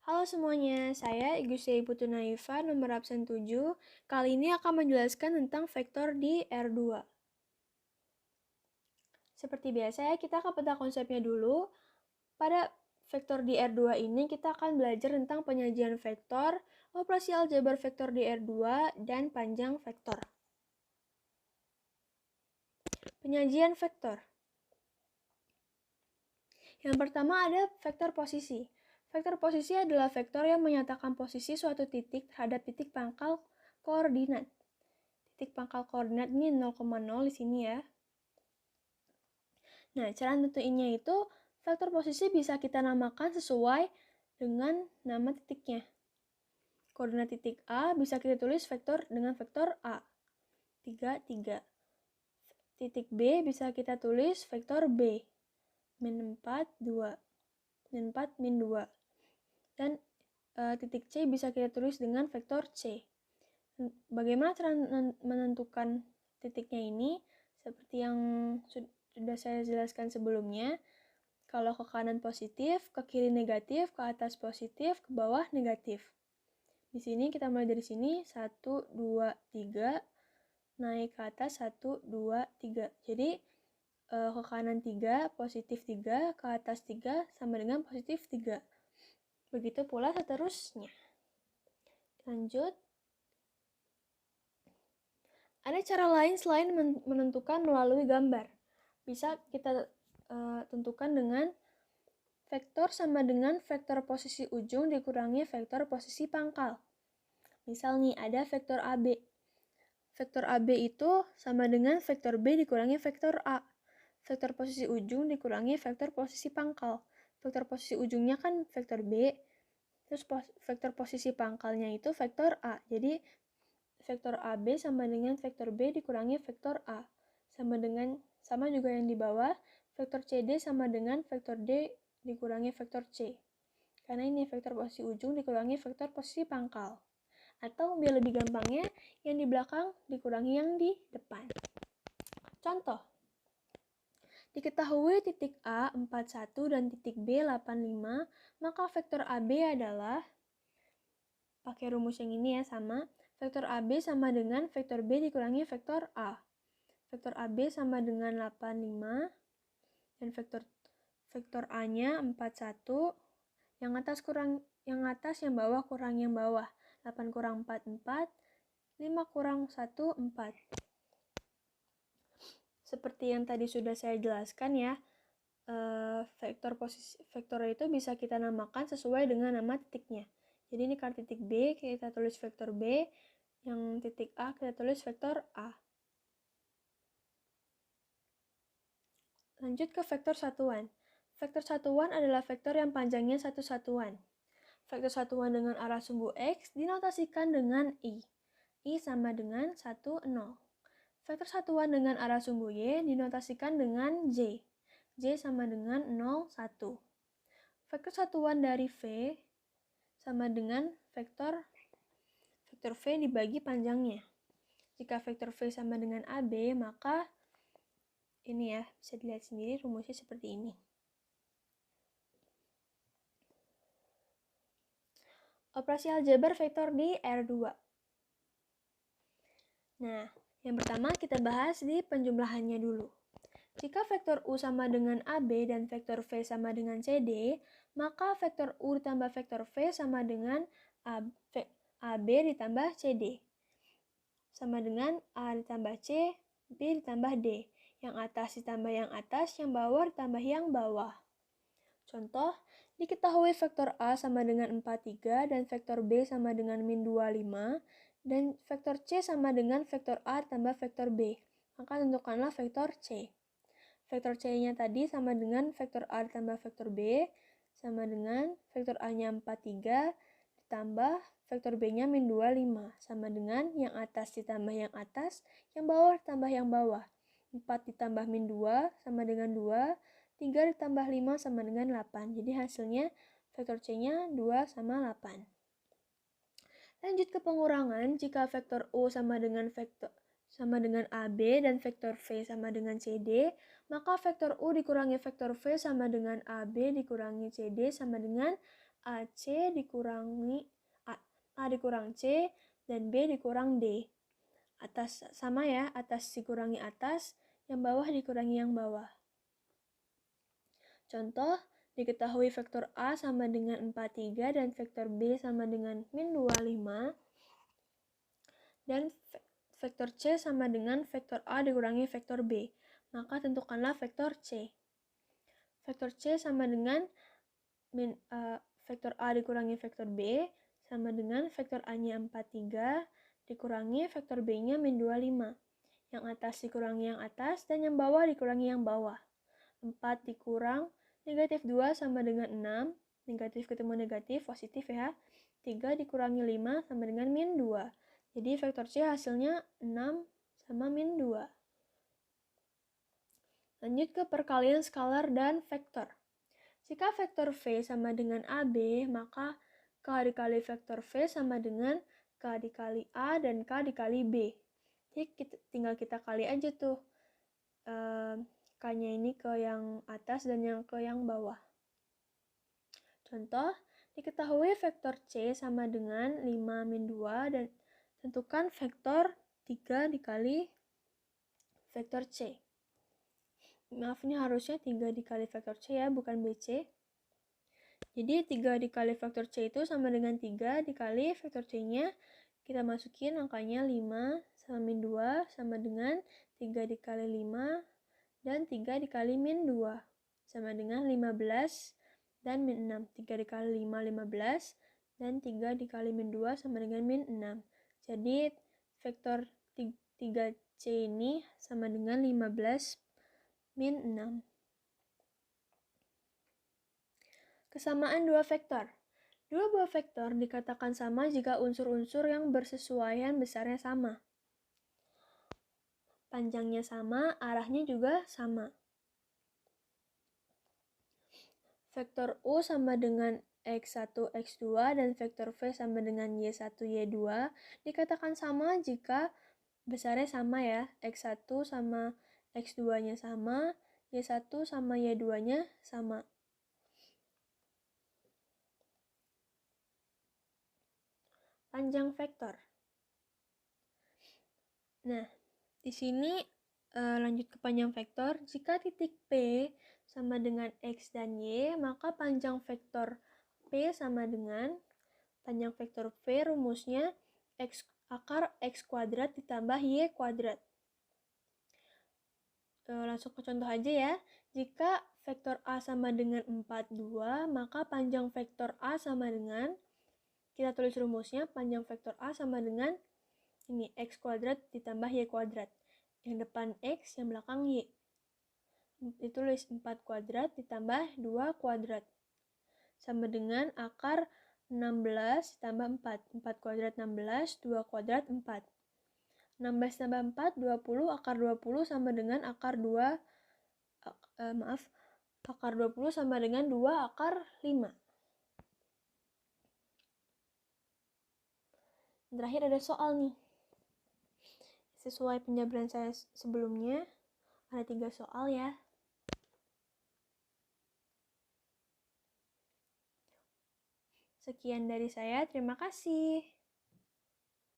Halo semuanya, saya Igusya Putu Naifa, nomor absen 7. Kali ini akan menjelaskan tentang vektor di R2. Seperti biasa ya, kita akan peta konsepnya dulu. Pada vektor di R2 ini, kita akan belajar tentang penyajian vektor, operasi aljabar vektor di R2, dan panjang vektor. Penyajian vektor. Yang pertama ada vektor posisi. Vektor posisi adalah vektor yang menyatakan posisi suatu titik terhadap titik pangkal koordinat. Titik pangkal koordinat ini 0,0 di sini ya. Nah, cara nentuinnya itu vektor posisi bisa kita namakan sesuai dengan nama titiknya. Koordinat titik A bisa kita tulis vektor dengan vektor A. 3, 3. Titik B bisa kita tulis vektor B. Min 4, 2. Min 4, min 2. Dan titik C bisa kita tulis dengan vektor C. Bagaimana cara menentukan titiknya ini? Seperti yang sudah saya jelaskan sebelumnya, kalau ke kanan positif, ke kiri negatif, ke atas positif, ke bawah negatif. Di sini kita mulai dari sini, 1, 2, 3, naik ke atas 1, 2, 3. Jadi ke kanan 3, positif 3, ke atas 3, sama dengan positif 3. Begitu pula seterusnya. Lanjut. Ada cara lain selain menentukan melalui gambar. Bisa kita tentukan dengan vektor sama dengan vektor posisi ujung dikurangi vektor posisi pangkal. Misal nih, ada vektor AB. Vektor AB itu sama dengan vektor B dikurangi vektor A. Vektor posisi ujung dikurangi vektor posisi pangkal. Vektor posisi ujungnya kan vektor B, terus vektor posisi pangkalnya itu vektor A. Jadi vektor AB sama dengan vektor B dikurangi vektor A. Sama juga yang di bawah, vektor CD sama dengan vektor D dikurangi vektor C. Karena ini vektor posisi ujung dikurangi vektor posisi pangkal. Atau biar lebih gampangnya, yang di belakang dikurangi yang di depan. Contoh. Diketahui titik A 41 dan titik B 85, maka vektor AB adalah, pakai rumus yang ini ya, sama, vektor AB sama dengan vektor B dikurangi vektor A. Vektor AB sama dengan 85 dan vektor A-nya 41. Yang atas yang bawah kurang yang bawah. 8 kurang 4, 4. 5 kurang 1, 4. Seperti yang tadi sudah saya jelaskan ya, vektor itu bisa kita namakan sesuai dengan nama titiknya. Jadi ini kan titik B, kita tulis vektor B. Yang titik A, kita tulis vektor A. Lanjut ke vektor satuan. Vektor satuan adalah vektor yang panjangnya satu satuan. Vektor satuan dengan arah sumbu X dinotasikan dengan I. I sama dengan 1, 0. Vektor satuan dengan arah sumbu Y dinotasikan dengan J. J sama dengan 0, 1. Vektor satuan dari V sama dengan vektor V dibagi panjangnya. Jika vektor V sama dengan AB, maka ini ya, bisa dilihat sendiri rumusnya seperti ini. Operasi aljabar vektor di R2. Nah, yang pertama kita bahas di penjumlahannya dulu. Jika vektor U sama dengan AB dan vektor V sama dengan CD, maka vektor U ditambah vektor V sama dengan AB ditambah CD. Sama dengan A ditambah C, B ditambah D. Yang atas ditambah yang atas, yang bawah ditambah yang bawah. Contoh, diketahui vektor A sama dengan 43 dan vektor B sama dengan min 25 dan vektor C sama dengan vektor A tambah vektor B. Maka tentukanlah vektor C. Vektor C-nya tadi sama dengan vektor A tambah vektor B sama dengan vektor A-nya 43 ditambah vektor B-nya min 25 sama dengan yang atas ditambah yang atas, yang bawah ditambah yang bawah. 4 ditambah min 2 sama dengan 2, 3 ditambah 5 sama dengan 8. Jadi hasilnya vektor C-nya 2 sama 8. Lanjut ke pengurangan, jika vektor U sama dengan AB dan vektor V sama dengan CD, maka vektor U dikurangi vektor V sama dengan AB dikurangi CD sama dengan AC dikurangi A dikurang C, dan B dikurang D. Atas sama ya, atas dikurangi atas, yang bawah dikurangi yang bawah. Contoh, diketahui vektor A sama dengan 43 dan vektor B sama dengan min 25, dan vektor C sama dengan vektor A dikurangi vektor B. Maka tentukanlah vektor C. Vektor C sama dengan vektor A dikurangi vektor B sama dengan vektor A-nya 43 dikurangi vektor B-nya min 25. Yang atas dikurangi yang atas dan yang bawah dikurangi yang bawah. 4 dikurang negatif 2 sama dengan 6. Negatif ketemu negatif, positif ya. 3 dikurangi 5 sama dengan min 2. Jadi vektor C hasilnya 6 sama min 2. Lanjut ke perkalian skalar dan vektor. Jika vektor V sama dengan AB, maka K dikali vektor V sama dengan K dikali A dan K dikali B. Jadi tinggal kita kali aja tuh K-nya ini ke yang atas dan yang ke yang bawah. Contoh, diketahui vektor C sama dengan 5 min 2 dan tentukan vektor 3 dikali vektor C. Maaf, ini harusnya 3 dikali vektor C ya, bukan BC. Jadi 3 dikali vektor C itu sama dengan 3 dikali vektor C-nya. Kita masukin angkanya 5 sama min 2 sama dengan 3 dikali 5 dan 3 dikali min 2 sama dengan 15 dan min 6. 3 dikali 5, 15 dan 3 dikali min 2 sama dengan min 6. Jadi vektor 3C ini sama dengan 15 min 6. Kesamaan dua vektor. Dua buah vektor dikatakan sama jika unsur-unsur yang bersesuaian besarnya sama. Panjangnya sama, arahnya juga sama. Vektor U sama dengan X1, X2 dan vektor V sama dengan Y1, Y2 dikatakan sama jika besarnya sama ya. X1 sama X2-nya sama, Y1 sama Y2-nya sama. Panjang vektor. Nah, di sini lanjut ke panjang vektor. Jika titik P sama dengan X dan Y, maka panjang vektor P sama dengan panjang vektor V rumusnya X akar X kuadrat ditambah Y kuadrat. Langsung ke contoh aja ya. Jika vektor A sama dengan 42, maka panjang vektor A sama dengan, kita tulis rumusnya, panjang vektor A sama dengan ini X kuadrat ditambah Y kuadrat. Yang depan X, yang belakang Y. Ditulis 4 kuadrat ditambah 2 kuadrat. Sama dengan akar 16 ditambah 4. 4 kuadrat 16, 2 kuadrat 4. 16 tambah 4, 20. Akar 20 sama dengan akar 2, akar 20 sama dengan 2 akar 5. Terakhir ada soal nih. Sesuai penjabaran saya sebelumnya, ada 3 soal ya. Sekian dari saya, terima kasih.